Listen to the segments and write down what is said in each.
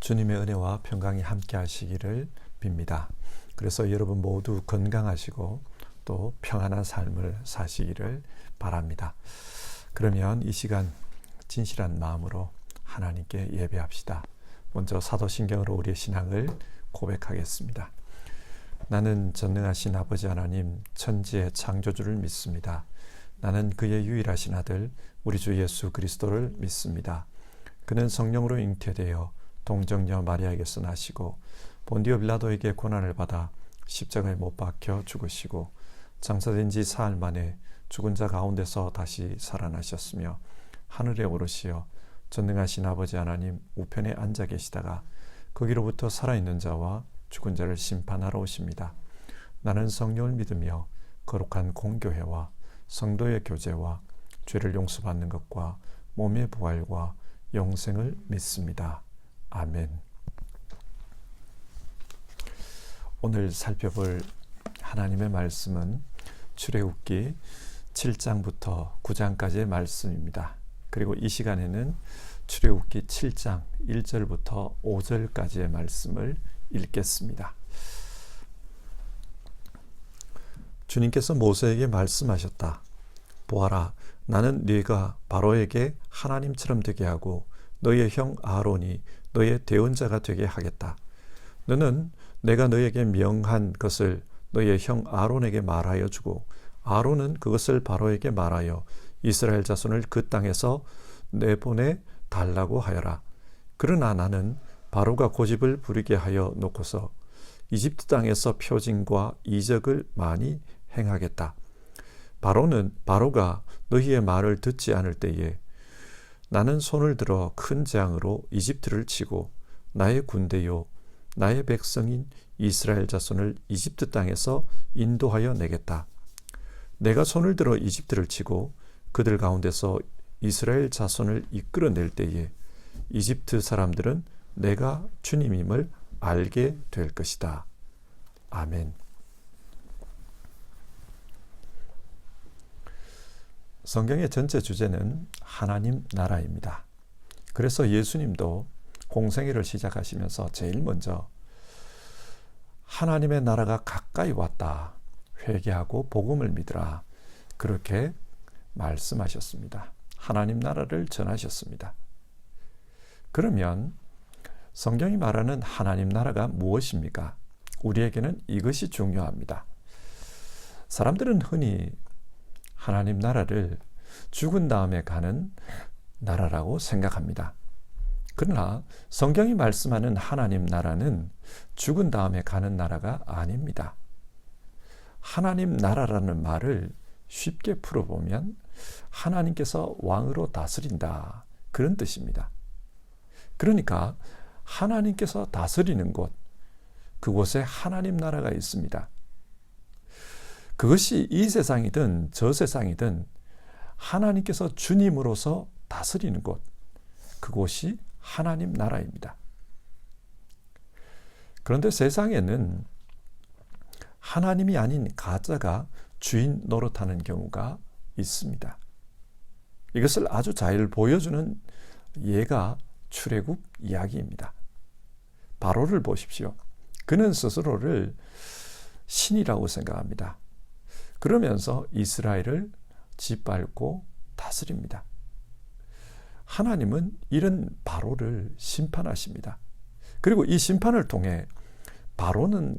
주님의 은혜와 평강이 함께 하시기를 빕니다. 그래서 여러분 모두 건강하시고 또 평안한 삶을 사시기를 바랍니다. 그러면 이 시간 진실한 마음으로 하나님께 예배합시다. 먼저 사도신경으로 우리의 신앙을 고백하겠습니다. 나는 전능하신 아버지 하나님 천지의 창조주를 믿습니다. 나는 그의 유일하신 아들 우리 주 예수 그리스도를 믿습니다. 그는 성령으로 잉태되어 동정녀 마리아에게서 나시고 본디오 빌라도에게 고난을 받아 십자가에 못 박혀 죽으시고 장사된 지 사흘 만에 죽은 자 가운데서 다시 살아나셨으며 하늘에 오르시어 전능하신 아버지 하나님 우편에 앉아 계시다가 거기로부터 살아있는 자와 죽은 자를 심판하러 오십니다. 나는 성령을 믿으며 거룩한 공교회와 성도의 교제와 죄를 용서받는 것과 몸의 부활과 영생을 믿습니다. 아멘. 오늘 살펴볼 하나님의 말씀은 출애굽기 7장부터 9장까지의 말씀입니다. 그리고 이 시간에는 출애굽기 7장 1절부터 5절까지의 말씀을 읽겠습니다. 주님께서 모세에게 말씀하셨다. 보아라, 나는 네가 바로에게 하나님처럼 되게 하고 너의 형 아론이 너의 대언자가 되게 하겠다. 너는 내가 너에게 명한 것을 너의 형 아론에게 말하여 주고 아론은 그것을 바로에게 말하여 이스라엘 자손을 그 땅에서 내보내 달라고 하여라. 그러나 나는 바로가 고집을 부리게 하여 놓고서 이집트 땅에서 표징과 이적을 많이 행하겠다. 바로가 너희의 말을 듣지 않을 때에 나는 손을 들어 큰 재앙으로 이집트를 치고 나의 군대요 나의 백성인 이스라엘 자손을 이집트 땅에서 인도하여 내겠다. 내가 손을 들어 이집트를 치고 그들 가운데서 이스라엘 자손을 이끌어낼 때에 이집트 사람들은 내가 주님임을 알게 될 것이다. 아멘. 성경의 전체 주제는 하나님 나라입니다. 그래서 예수님도 공생애를 시작하시면서 제일 먼저 하나님의 나라가 가까이 왔다. 회개하고 복음을 믿으라. 그렇게 말씀하셨습니다. 하나님 나라를 전하셨습니다. 그러면 성경이 말하는 하나님 나라가 무엇입니까? 우리에게는 이것이 중요합니다. 사람들은 흔히 하나님 나라를 죽은 다음에 가는 나라라고 생각합니다. 그러나 성경이 말씀하는 하나님 나라는 죽은 다음에 가는 나라가 아닙니다. 하나님 나라라는 말을 쉽게 풀어보면 하나님께서 왕으로 다스린다. 그런 뜻입니다. 그러니까 하나님께서 다스리는 곳, 그곳에 하나님 나라가 있습니다. 그것이 이 세상이든 저 세상이든 하나님께서 주님으로서 다스리는 곳, 그곳이 하나님 나라입니다. 그런데 세상에는 하나님이 아닌 가짜가 주인 노릇하는 경우가 있습니다. 이것을 아주 잘 보여주는 예가 출애굽 이야기입니다. 바로를 보십시오. 그는 스스로를 신이라고 생각합니다. 그러면서 이스라엘을 짓밟고 다스립니다. 하나님은 이런 바로를 심판하십니다. 그리고 이 심판을 통해 바로는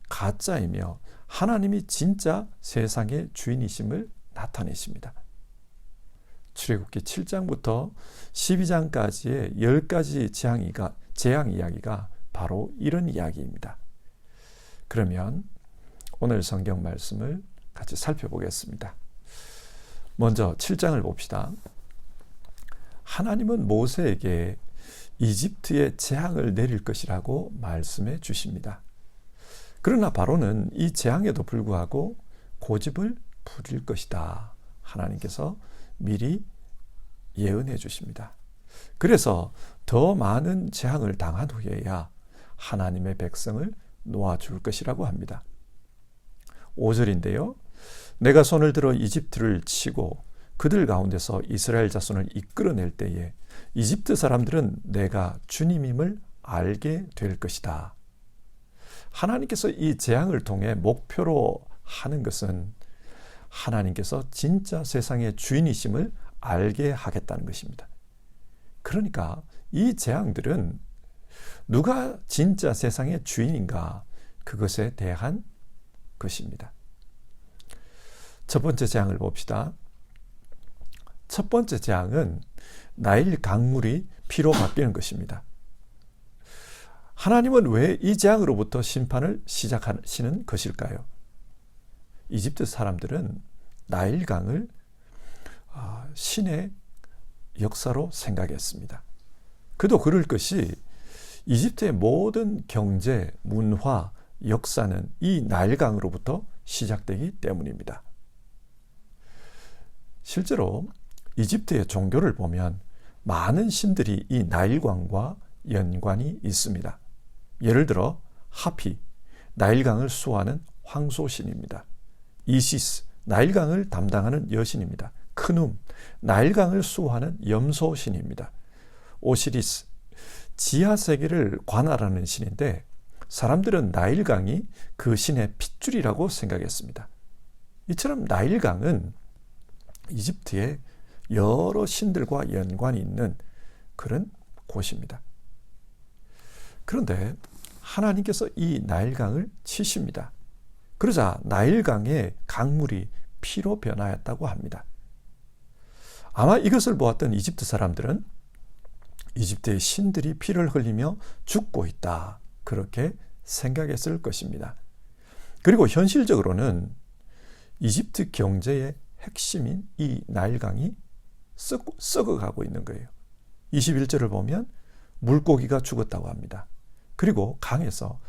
가짜이며 하나님이 진짜 세상의 주인이심을 나타내십니다. 출애굽기 7장부터 12장까지의 10가지 재앙 이야기가 바로 이런 이야기입니다. 그러면 오늘 성경 말씀을 같이 살펴보겠습니다. 먼저 7장을 봅시다. 하나님은 모세에게 이집트에 재앙을 내릴 것이라고 말씀해 주십니다. 그러나 바로는 이 재앙에도 불구하고 고집을 부릴 것이다. 하나님께서 미리 예언해 주십니다. 그래서 더 많은 재앙을 당한 후에야 하나님의 백성을 놓아줄 것이라고 합니다. 5절인데요. 내가 손을 들어 이집트를 치고 그들 가운데서 이스라엘 자손을 이끌어낼 때에 이집트 사람들은 내가 주님임을 알게 될 것이다. 하나님께서 이 재앙을 통해 목표로 하는 것은 하나님께서 진짜 세상의 주인이심을 알게 하겠다는 것입니다. 그러니까 이 재앙들은 누가 진짜 세상의 주인인가, 그것에 대한 것입니다. 첫 번째 재앙을 봅시다. 첫 번째 재앙은 나일 강물이 피로 바뀌는 것입니다. 하나님은 왜 이 재앙으로부터 심판을 시작하시는 것일까요? 이집트 사람들은 나일강을 신의 역사로 생각했습니다. 그도 그럴 것이 이집트의 모든 경제, 문화, 역사는 이 나일강으로부터 시작되기 때문입니다. 실제로 이집트의 종교를 보면 많은 신들이 이 나일강과 연관이 있습니다. 예를 들어 하피, 나일강을 수호하는 황소신입니다. 이시스, 나일강을 담당하는 여신입니다. 크눔, 나일강을 수호하는 염소신입니다. 오시리스, 지하세계를 관할하는 신인데 사람들은 나일강이 그 신의 핏줄이라고 생각했습니다. 이처럼 나일강은 이집트의 여러 신들과 연관이 있는 그런 곳입니다. 그런데 하나님께서 이 나일강을 치십니다. 그러자 나일강의 강물이 피로 변하였다고 합니다. 아마 이것을 보았던 이집트 사람들은 이집트의 신들이 피를 흘리며 죽고 있다, 그렇게 생각했을 것입니다. 그리고 현실적으로는 이집트 경제의 핵심인 이 나일강이 썩어가고 있는 거예요. 21절을 보면 물고기가 죽었다고 합니다. 그리고 강에서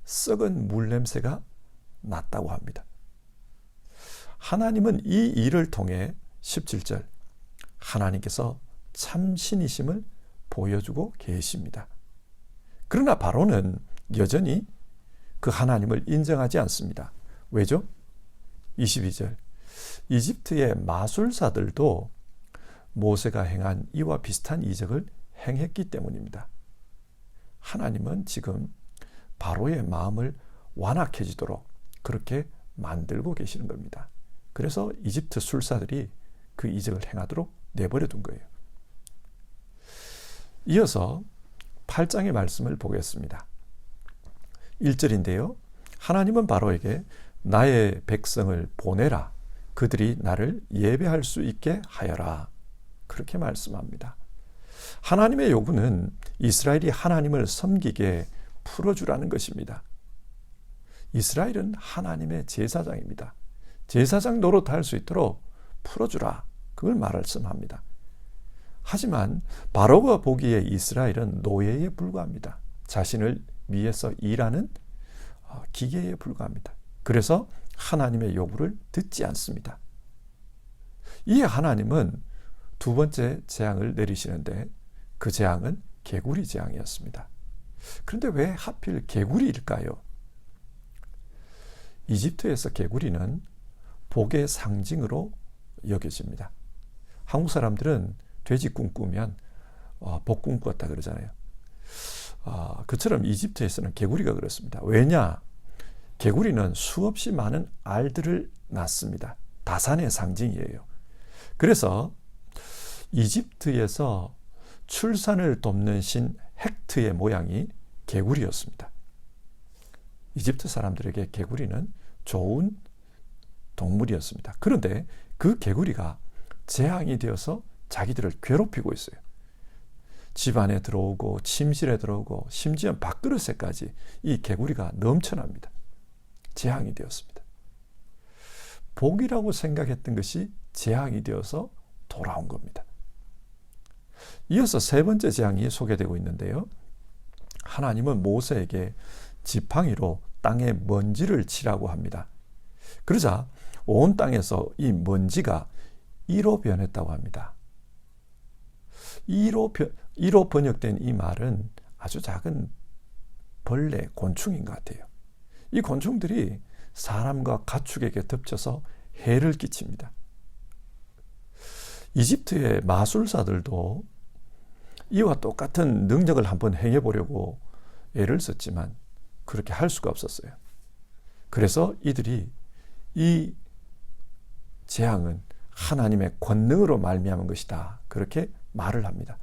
썩은 물 냄새가 났다고 합니다. 하나님은 이 일을 통해 17절 하나님께서 참신이심을 보여주고 계십니다. 그러나 바로는 여전히 그 하나님을 인정하지 않습니다. 왜죠? 22절 이집트의 마술사들도 모세가 행한 이와 비슷한 이적을 행했기 때문입니다. 하나님은 지금 바로의 마음을 완악해지도록 그렇게 만들고 계시는 겁니다. 그래서 이집트 술사들이 그 이적을 행하도록 내버려 둔 거예요. 이어서 8장의 말씀을 보겠습니다. 1절인데요. 하나님은 바로에게 나의 백성을 보내라. 그들이 나를 예배할 수 있게 하여라. 그렇게 말씀합니다. 하나님의 요구는 이스라엘이 하나님을 섬기게 풀어주라는 것입니다. 이스라엘은 하나님의 제사장입니다. 제사장 노릇할 수 있도록 풀어주라. 그걸 말씀합니다. 하지만 바로가 보기에 이스라엘은 노예에 불과합니다. 자신을 위해서 일하는 기계에 불과합니다. 그래서 하나님의 요구를 듣지 않습니다. 이에 하나님은 두 번째 재앙을 내리시는데 그 재앙은 개구리 재앙이었습니다. 그런데 왜 하필 개구리일까요? 이집트에서 개구리는 복의 상징으로 여겨집니다. 한국 사람들은 돼지 꿈꾸면 복 꿈꾸었다 그러잖아요. 그처럼 이집트에서는 개구리가 그렇습니다. 왜냐? 개구리는 수없이 많은 알들을 낳습니다. 다산의 상징이에요. 그래서 이집트에서 출산을 돕는 신 헥트의 모양이 개구리였습니다. 이집트 사람들에게 개구리는 좋은 동물이었습니다. 그런데 그 개구리가 재앙이 되어서 자기들을 괴롭히고 있어요. 집 안에 들어오고 침실에 들어오고 심지어 밥그릇에까지 이 개구리가 넘쳐납니다. 재앙이 되었습니다. 복이라고 생각했던 것이 재앙이 되어서 돌아온 겁니다. 이어서 세 번째 재앙이 소개되고 있는데요. 하나님은 모세에게 지팡이로 땅에 먼지를 치라고 합니다. 그러자 온 땅에서 이 먼지가 이로 변했다고 합니다. 이로 번역된 이 말은 아주 작은 벌레, 곤충인 것 같아요. 이 곤충들이 사람과 가축에게 덮쳐서 해를 끼칩니다. 이집트의 마술사들도 이와 똑같은 능력을 한번 행해 보려고 애를 썼지만 그렇게 할 수가 없었어요. 그래서 이들이 이 재앙은 하나님의 권능으로 말미암은 것이다, 그렇게 말을 합니다.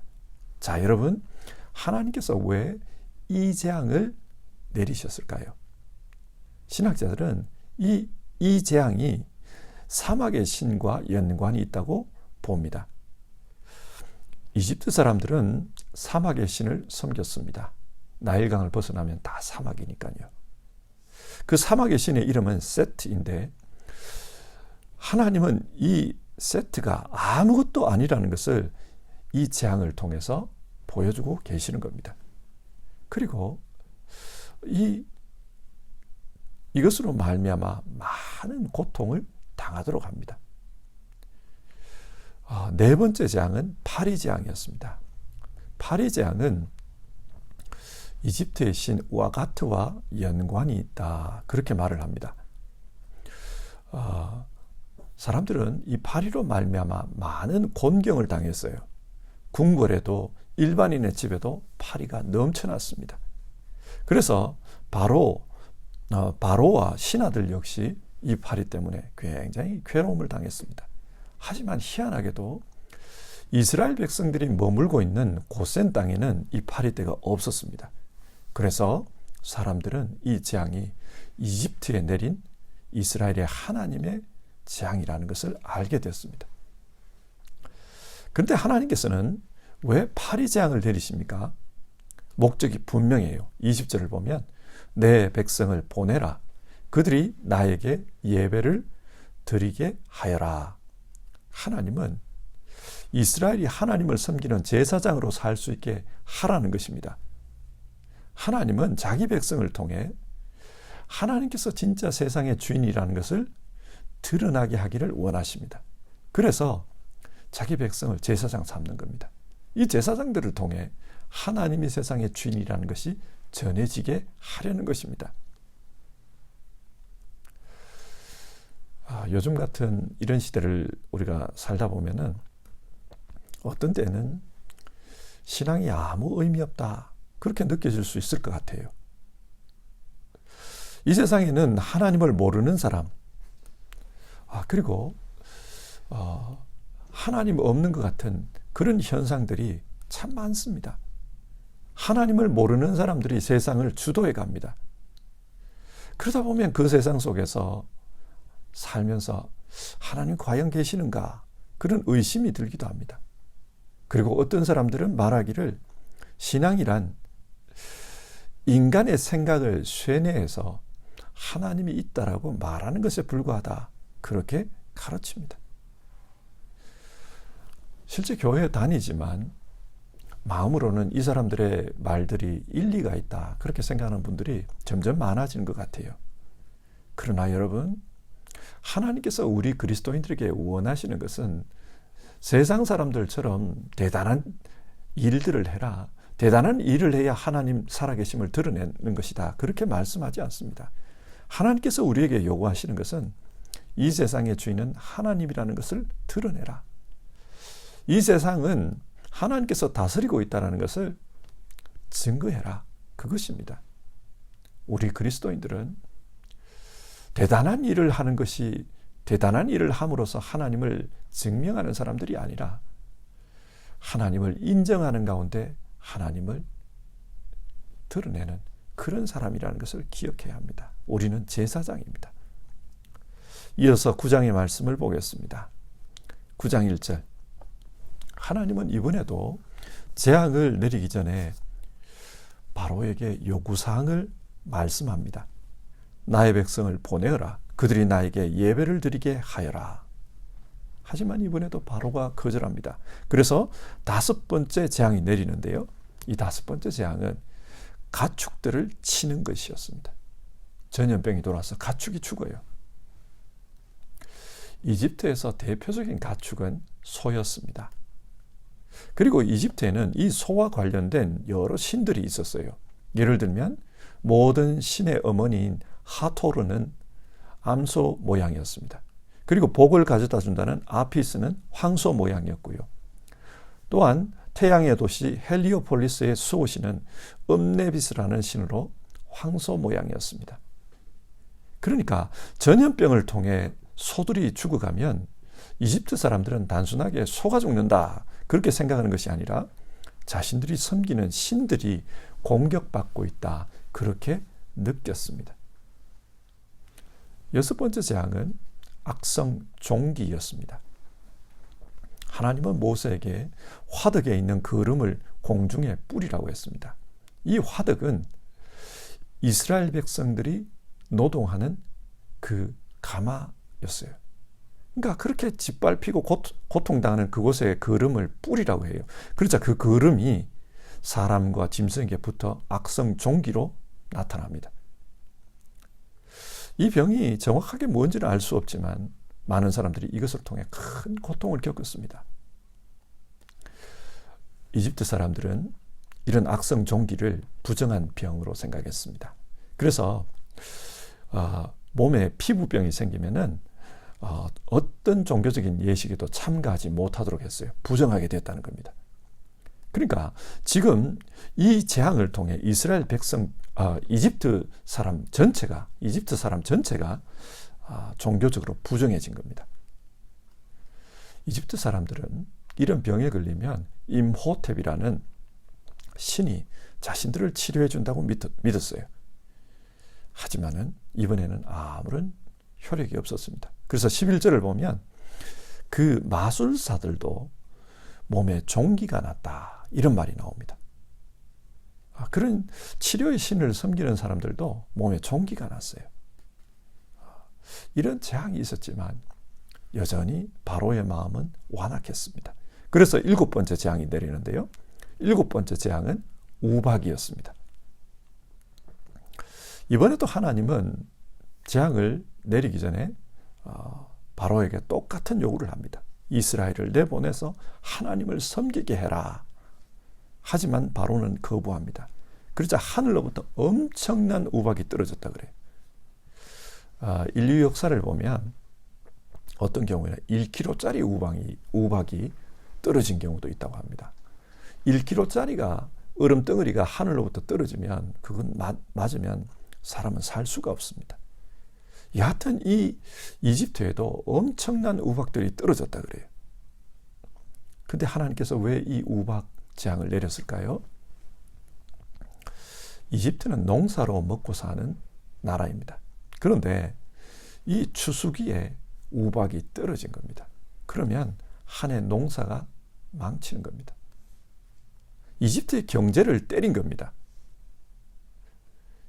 자, 여러분, 하나님께서 왜 이 재앙을 내리셨을까요? 신학자들은 이 재앙이 사막의 신과 연관이 있다고 봅니다. 이집트 사람들은 사막의 신을 섬겼습니다. 나일강을 벗어나면 다 사막이니까요. 그 사막의 신의 이름은 세트인데, 하나님은 이 세트가 아무것도 아니라는 것을 이 재앙을 통해서 보여주고 계시는 겁니다. 그리고 이것으로 말미암아 많은 고통을 당하도록 합니다. 네 번째 재앙은 파리 재앙이었습니다. 파리 재앙은 이집트의 신 우아가트와 연관이 있다, 그렇게 말을 합니다. 사람들은 이 파리로 말미암아 많은 곤경을 당했어요. 궁궐에도 일반인의 집에도 파리가 넘쳐났습니다. 그래서 바로와 신하들 역시 이 파리 때문에 굉장히 괴로움을 당했습니다. 하지만 희한하게도 이스라엘 백성들이 머물고 있는 고센 땅에는 이 파리떼가 없었습니다. 그래서 사람들은 이 재앙이 이집트에 내린 이스라엘의 하나님의 재앙이라는 것을 알게 됐습니다. 그런데 하나님께서는 왜 파리 재앙을 내리십니까? 목적이 분명해요. 20절을 보면 내 백성을 보내라. 그들이 나에게 예배를 드리게 하여라. 하나님은 이스라엘이 하나님을 섬기는 제사장으로 살 수 있게 하라는 것입니다. 하나님은 자기 백성을 통해 하나님께서 진짜 세상의 주인이라는 것을 드러나게 하기를 원하십니다. 그래서 자기 백성을 제사장 삼는 겁니다. 이 제사장들을 통해 하나님이 세상의 주인이라는 것이 전해지게 하려는 것입니다. 요즘 같은 이런 시대를 우리가 살다 보면은 어떤 때는 신앙이 아무 의미 없다, 그렇게 느껴질 수 있을 것 같아요. 이 세상에는 하나님을 모르는 사람, 그리고 하나님 없는 것 같은 그런 현상들이 참 많습니다. 하나님을 모르는 사람들이 세상을 주도해 갑니다. 그러다 보면 그 세상 속에서 살면서 하나님 과연 계시는가, 그런 의심이 들기도 합니다. 그리고 어떤 사람들은 말하기를 신앙이란 인간의 생각을 쇠뇌해서 하나님이 있다라고 말하는 것에 불과하다, 그렇게 가르칩니다. 실제 교회에 다니지만 마음으로는 이 사람들의 말들이 일리가 있다, 그렇게 생각하는 분들이 점점 많아지는 것 같아요. 그러나 여러분, 하나님께서 우리 그리스도인들에게 원하시는 것은 세상 사람들처럼 대단한 일들을 해라, 대단한 일을 해야 하나님 살아계심을 드러내는 것이다, 그렇게 말씀하지 않습니다. 하나님께서 우리에게 요구하시는 것은 이 세상의 주인은 하나님이라는 것을 드러내라. 이 세상은 하나님께서 다스리고 있다는 것을 증거해라, 그것입니다. 우리 그리스도인들은 대단한 일을 하는 것이, 대단한 일을 함으로써 하나님을 증명하는 사람들이 아니라 하나님을 인정하는 가운데 하나님을 드러내는 그런 사람이라는 것을 기억해야 합니다. 우리는 제사장입니다. 이어서 9장의 말씀을 보겠습니다. 9장 1절. 하나님은 이번에도 재앙을 내리기 전에 바로에게 요구사항을 말씀합니다. 나의 백성을 보내어라. 그들이 나에게 예배를 드리게 하여라. 하지만 이번에도 바로가 거절합니다. 그래서 5번째 재앙이 내리는데요. 이 5번째 재앙은 가축들을 치는 것이었습니다. 전염병이 돌아서 가축이 죽어요. 이집트에서 대표적인 가축은 소였습니다. 그리고 이집트에는 이 소와 관련된 여러 신들이 있었어요. 예를 들면 모든 신의 어머니인 하토르는 암소 모양이었습니다. 그리고 복을 가져다 준다는 아피스는 황소 모양이었고요. 또한 태양의 도시 헬리오폴리스의 수호신은 음네비스라는 신으로 황소 모양이었습니다. 그러니까 전염병을 통해 소들이 죽어가면 이집트 사람들은 단순하게 소가 죽는다 그렇게 생각하는 것이 아니라 자신들이 섬기는 신들이 공격받고 있다 그렇게 느꼈습니다. 여섯 번째 재앙은 악성 종기였습니다. 하나님은 모세에게 화덕에 있는 거름을 공중에 뿌리라고 했습니다. 이 화덕은 이스라엘 백성들이 노동하는 그 가마였어요. 그러니까 그렇게 짓밟히고 고통당하는 그곳에 거름을 뿌리라고 해요. 그러자 그 거름이 사람과 짐승에게 붙어 악성 종기로 나타납니다. 이 병이 정확하게 뭔지는 알 수 없지만 많은 사람들이 이것을 통해 큰 고통을 겪었습니다. 이집트 사람들은 이런 악성 종기를 부정한 병으로 생각했습니다. 그래서 몸에 피부병이 생기면은 어떤 종교적인 예식에도 참가하지 못하도록 했어요. 부정하게 됐다는 겁니다. 그러니까 지금 이 재앙을 통해 이스라엘 백성, 이집트 사람 전체가 종교적으로 부정해진 겁니다. 이집트 사람들은 이런 병에 걸리면 임호텝이라는 신이 자신들을 치료해 준다고 믿었어요. 하지만은 이번에는 아무런 효력이 없었습니다. 그래서 11절을 보면 그 마술사들도 몸에 종기가 났다 이런 말이 나옵니다. 그런 치료의 신을 섬기는 사람들도 몸에 종기가 났어요. 이런 재앙이 있었지만 여전히 바로의 마음은 완악했습니다. 그래서 7번째 재앙이 내리는데요. 7번째 재앙은 우박이었습니다. 이번에도 하나님은 재앙을 내리기 전에 바로에게 똑같은 요구를 합니다. 이스라엘을 내보내서 하나님을 섬기게 해라. 하지만 바로는 거부합니다. 그러자 하늘로부터 엄청난 우박이 떨어졌다 그래요. 인류 역사를 보면 어떤 경우에는 1kg짜리 우박이 떨어진 경우도 있다고 합니다. 1kg짜리가 얼음 덩어리가 하늘로부터 떨어지면 그건 맞으면 사람은 살 수가 없습니다. 여하튼 이 이집트에도 엄청난 우박들이 떨어졌다 그래요. 근데 하나님께서 왜 이 우박 재앙을 내렸을까요? 이집트는 농사로 먹고 사는 나라입니다. 그런데 이 추수기에 우박이 떨어진 겁니다. 그러면 한 해 농사가 망치는 겁니다. 이집트의 경제를 때린 겁니다.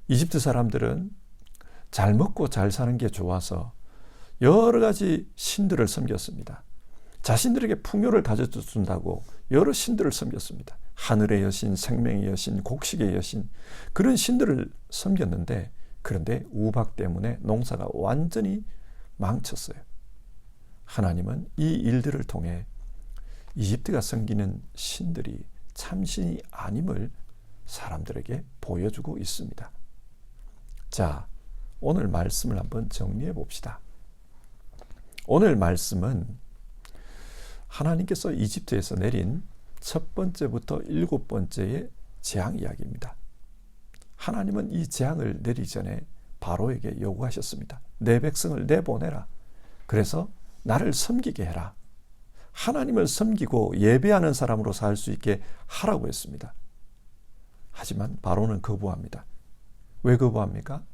이집트 사람들은 잘 먹고 잘 사는 게 좋아서 여러 가지 신들을 섬겼습니다. 자신들에게 풍요를 가져준다고 여러 신들을 섬겼습니다. 하늘의 여신, 생명의 여신, 곡식의 여신 그런 신들을 섬겼는데 그런데 우박 때문에 농사가 완전히 망쳤어요. 하나님은 이 일들을 통해 이집트가 섬기는 신들이 참신이 아님을 사람들에게 보여주고 있습니다. 자, 오늘 말씀을 한번 정리해 봅시다. 오늘 말씀은 하나님께서 이집트에서 내린 첫 번째부터 7번째의 재앙 이야기입니다. 하나님은 이 재앙을 내리기 전에 바로에게 요구하셨습니다. 내 백성을 내보내라. 그래서 나를 섬기게 해라. 하나님을 섬기고 예배하는 사람으로 살 수 있게 하라고 했습니다. 하지만 바로는 거부합니다. 왜 거부합니까?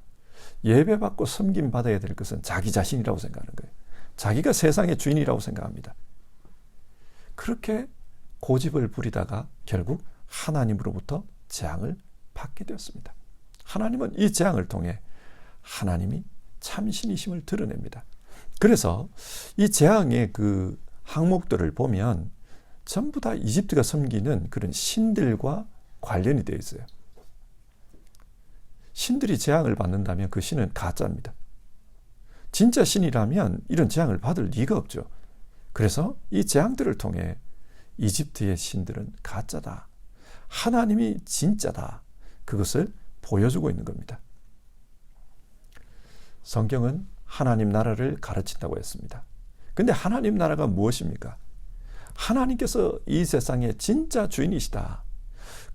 예배받고 섬김받아야 될 것은 자기 자신이라고 생각하는 거예요. 자기가 세상의 주인이라고 생각합니다. 그렇게 고집을 부리다가 결국 하나님으로부터 재앙을 받게 되었습니다. 하나님은 이 재앙을 통해 하나님이 참신이심을 드러냅니다. 그래서 이 재앙의 그 항목들을 보면 전부 다 이집트가 섬기는 그런 신들과 관련이 되어 있어요. 신들이 재앙을 받는다면 그 신은 가짜입니다. 진짜 신이라면 이런 재앙을 받을 리가 없죠. 그래서 이 재앙들을 통해 이집트의 신들은 가짜다. 하나님이 진짜다. 그것을 보여주고 있는 겁니다. 성경은 하나님 나라를 가르친다고 했습니다. 근데 하나님 나라가 무엇입니까? 하나님께서 이 세상의 진짜 주인이시다.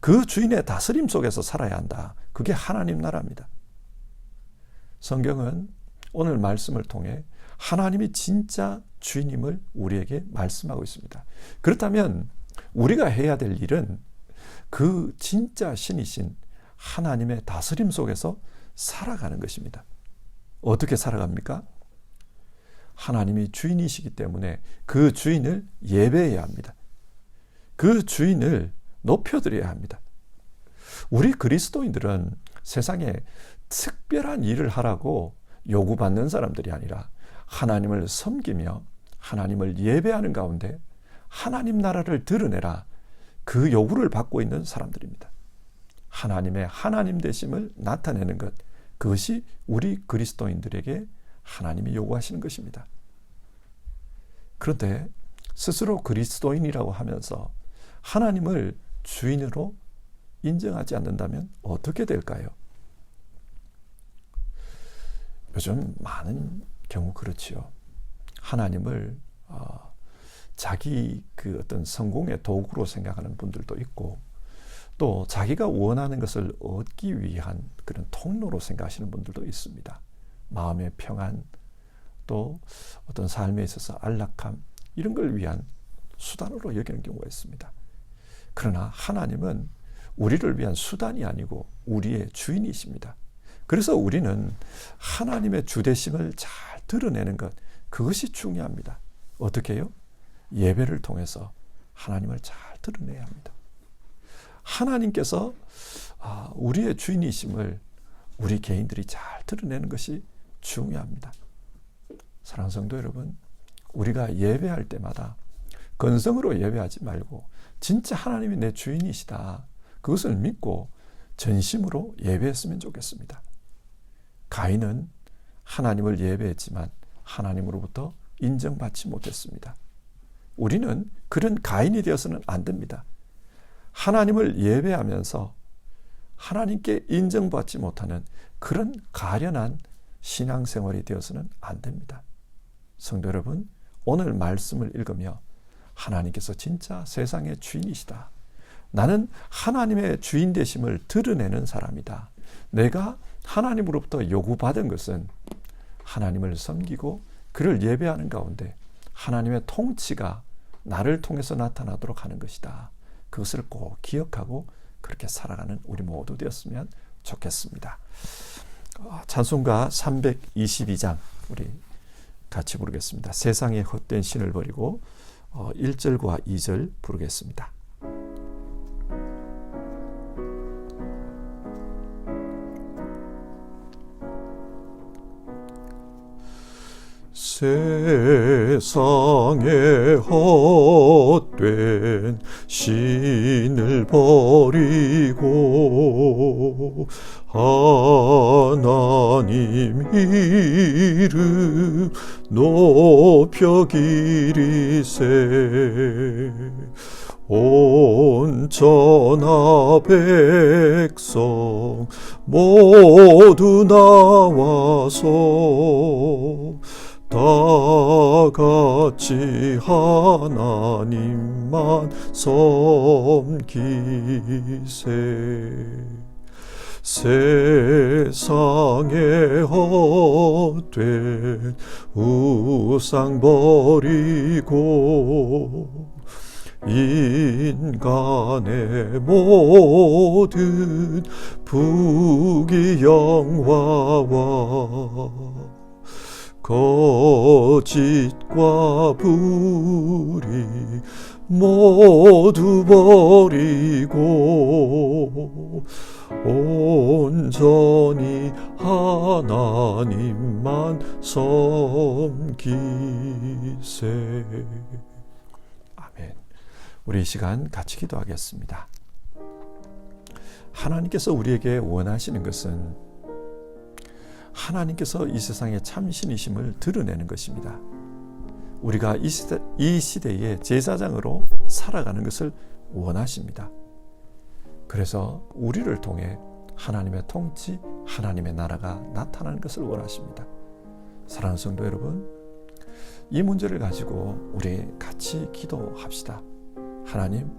그 주인의 다스림 속에서 살아야 한다. 그게 하나님 나라입니다. 성경은 오늘 말씀을 통해 하나님이 진짜 주인임을 우리에게 말씀하고 있습니다. 그렇다면 우리가 해야 될 일은 그 진짜 신이신 하나님의 다스림 속에서 살아가는 것입니다. 어떻게 살아갑니까? 하나님이 주인이시기 때문에 그 주인을 예배해야 합니다. 그 주인을 높여드려야 합니다. 우리 그리스도인들은 세상에 특별한 일을 하라고 요구받는 사람들이 아니라 하나님을 섬기며 하나님을 예배하는 가운데 하나님 나라를 드러내라, 그 요구를 받고 있는 사람들입니다. 하나님의 하나님 되심을 나타내는 것, 그것이 우리 그리스도인들에게 하나님이 요구하시는 것입니다. 그런데 스스로 그리스도인이라고 하면서 하나님을 주인으로 인정하지 않는다면 어떻게 될까요? 요즘 많은 경우 그렇지요. 하나님을 자기 그 어떤 성공의 도구로 생각하는 분들도 있고, 또 자기가 원하는 것을 얻기 위한 그런 통로로 생각하시는 분들도 있습니다. 마음의 평안, 또 어떤 삶에 있어서 안락함, 이런 걸 위한 수단으로 여기는 경우가 있습니다. 그러나 하나님은 우리를 위한 수단이 아니고 우리의 주인이십니다. 그래서 우리는 하나님의 주되심을 잘 드러내는 것, 그것이 중요합니다. 어떻게 해요? 예배를 통해서 하나님을 잘 드러내야 합니다. 하나님께서 우리의 주인이심을 우리 개인들이 잘 드러내는 것이 중요합니다. 사랑하는 성도 여러분, 우리가 예배할 때마다 건성으로 예배하지 말고 진짜 하나님이 내 주인이시다, 그것을 믿고 전심으로 예배했으면 좋겠습니다. 가인은 하나님을 예배했지만 하나님으로부터 인정받지 못했습니다. 우리는 그런 가인이 되어서는 안 됩니다. 하나님을 예배하면서 하나님께 인정받지 못하는 그런 가련한 신앙생활이 되어서는 안 됩니다. 성도 여러분, 오늘 말씀을 읽으며 하나님께서 진짜 세상의 주인이시다, 나는 하나님의 주인 되심을 드러내는 사람이다, 내가 하나님으로부터 요구받은 것은 하나님을 섬기고 그를 예배하는 가운데 하나님의 통치가 나를 통해서 나타나도록 하는 것이다, 그것을 꼭 기억하고 그렇게 살아가는 우리 모두 되었으면 좋겠습니다. 찬송가 322장 우리 같이 부르겠습니다. 세상의 헛된 신을 버리고 1절과 2절 부르겠습니다. 세상의 헛된 신을 버리고 하나님 이름 높여 기리세, 온 천하 백성 모두 나와서 다 같이 하나님만 섬기세. 세상의 헛된 우상 버리고 인간의 모든 부귀영화와 거짓과 불의 모두 버리고 온전히 하나님만 섬기세. 아멘. 우리 이 시간 같이 기도하겠습니다. 하나님께서 우리에게 원하시는 것은 하나님께서 이 세상의 참신이심을 드러내는 것입니다. 우리가 이 시대의 제사장으로 살아가는 것을 원하십니다. 그래서 우리를 통해 하나님의 통치, 하나님의 나라가 나타나는 것을 원하십니다. 사랑하는 성도 여러분, 이 문제를 가지고 우리 같이 기도합시다. 하나님,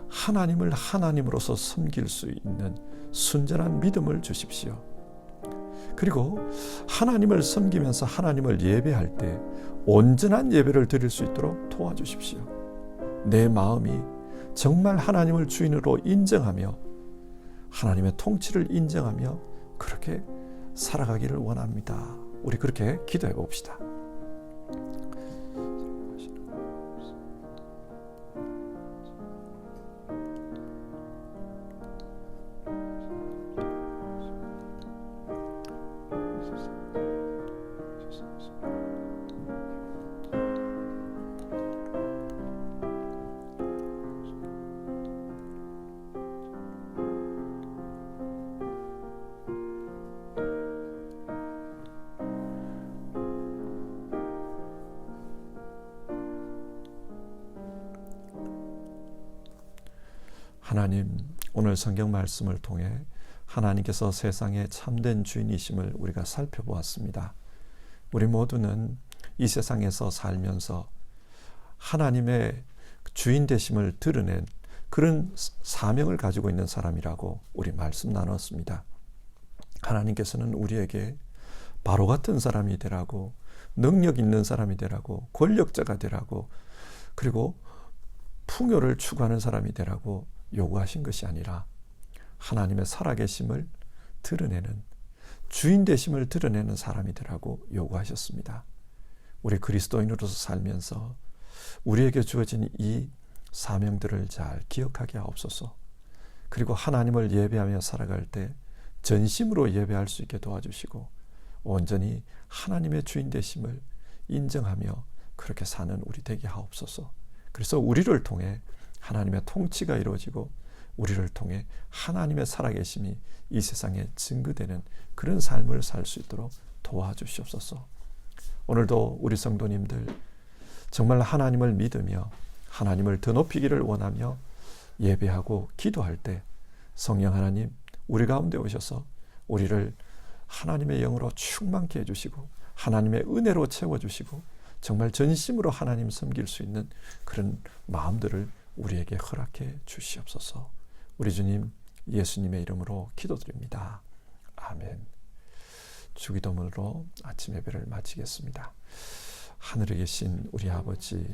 하나님을 하나님으로서 섬길 수 있는 순전한 믿음을 주십시오. 그리고 하나님을 섬기면서 하나님을 예배할 때 온전한 예배를 드릴 수 있도록 도와주십시오. 내 마음이 정말 하나님을 주인으로 인정하며 하나님의 통치를 인정하며 그렇게 살아가기를 원합니다. 우리 그렇게 기도해 봅시다. 하나님, 오늘 성경 말씀을 통해 하나님께서 세상의 참된 주인이심을 우리가 살펴보았습니다. 우리 모두는 이 세상에서 살면서 하나님의 주인 되심을 드러낸 그런 사명을 가지고 있는 사람이라고 우리 말씀 나눴습니다. 하나님께서는 우리에게 바로 같은 사람이 되라고, 능력 있는 사람이 되라고, 권력자가 되라고, 그리고 풍요를 추구하는 사람이 되라고 요구하신 것이 아니라 하나님의 살아계심을 드러내는, 주인 되심을 드러내는 사람이 되라고 요구하셨습니다. 우리 그리스도인으로서 살면서 우리에게 주어진 이 사명들을 잘 기억하게 하옵소서. 그리고 하나님을 예배하며 살아갈 때 전심으로 예배할 수 있게 도와주시고 온전히 하나님의 주인 되심을 인정하며 그렇게 사는 우리 되게 하옵소서. 그래서 우리를 통해 하나님의 통치가 이루어지고 우리를 통해 하나님의 살아계심이 이 세상에 증거되는 그런 삶을 살 수 있도록 도와주시옵소서. 오늘도 우리 성도님들 정말 하나님을 믿으며 하나님을 더 높이기를 원하며 예배하고 기도할 때 성령 하나님 우리 가운데 오셔서 우리를 하나님의 영으로 충만케 해주시고 하나님의 은혜로 채워주시고 정말 전심으로 하나님 섬길 수 있는 그런 마음들을 우리에게 허락해 주시옵소서. 우리 주님 예수님의 이름으로 기도드립니다. 아멘. 주기도문으로 아침 예배를 마치겠습니다. 하늘에 계신 우리 아버지,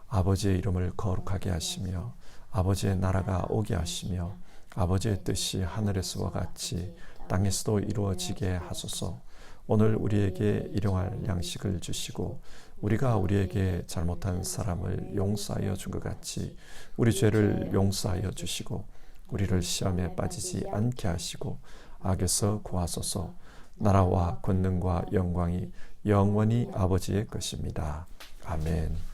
아버지의 이름을 거룩하게 하시며 아버지의 나라가 오게 하시며 아버지의 뜻이 하늘에서와 같이 땅에서도 이루어지게 하소서. 오늘 우리에게 일용할 양식을 주시고 우리가 우리에게 잘못한 사람을 용서하여 준 것 같이 우리 죄를 용서하여 주시고 우리를 시험에 빠지지 않게 하시고 악에서 구하소서. 나라와 권능과 영광이 영원히 아버지의 것입니다. 아멘.